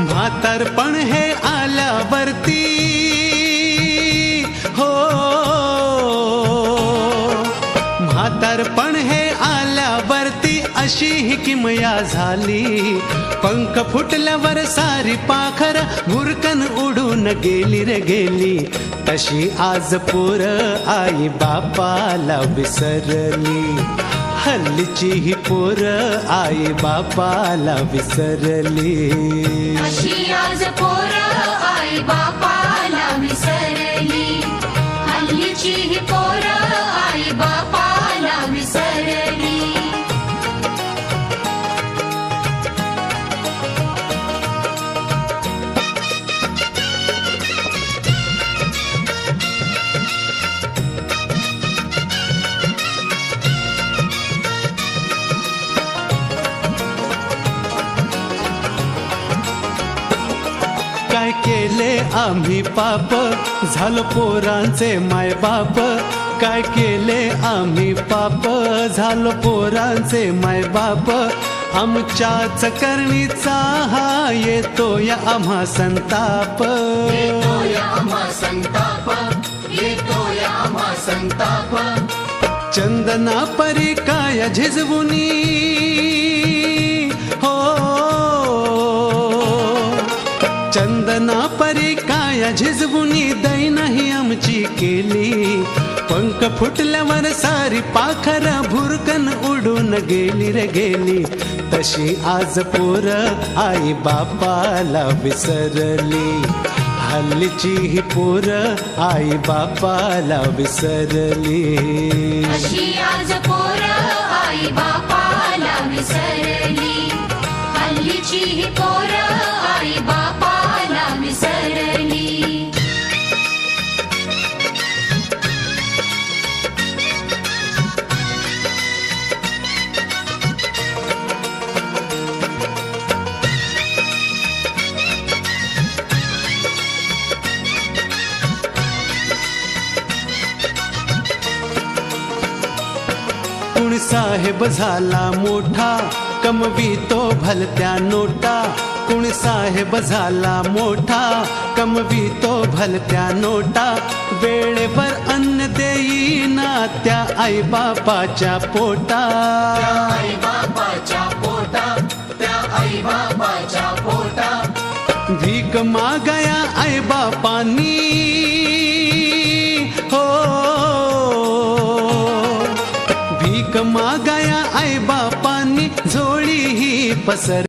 म्हातारपण हे आल्यावरती हो, म्हातारपण हे आल्यावरती अशी ही किमया झाली. पंख फुटल्यावर सारी पाखर भुरकन उडून गेली रे गेली. तशी आज पोर आई बापाला विसरली. हल्लीची ही पोर आई बापाला विसरली. अशी आज पोर आई बापाला विसरली. हल्लीची ही पोर आई बापाला विसरली. काय केले आम्ही पाप झालो पोरांचे मायबाप. काय केले आम्ही पाप झालो पोरांचे मायबाप. आमच्याच करणीचा हा येतोय आम्हा संताप. येतोय आम्हा संताप. येतोय आम्हा संताप. चंदना परी काय झिजवुनी हो, चंदना परी काय झिजवुनी दैनही आमची केली. पंख फुटल्यावर सारी पाखर भुरकन उडून गेली रे गेली. तशी आज पोर आई बापाला विसरली. हल्लीची ही पोर आई बापाला विसरली. अशी आज पोर आई बापाला विसरली. हल्लीची ही पोर आई बापाला विसरली. कुणी साहेब झाला मोठा कमवितो भलत्या नोटा. कुणी साहेब झाला मोठा कमवितो भलत्या नोटा. वेळेवर अन्न देईना त्या आई बापाच्या पोटा. आई बापाच्या पोटा. त्या आई बापाच्या पोटा. भीक मागाया आई बापांनी हो, भीक मागाया आई बापांनी झोळी ही पसर.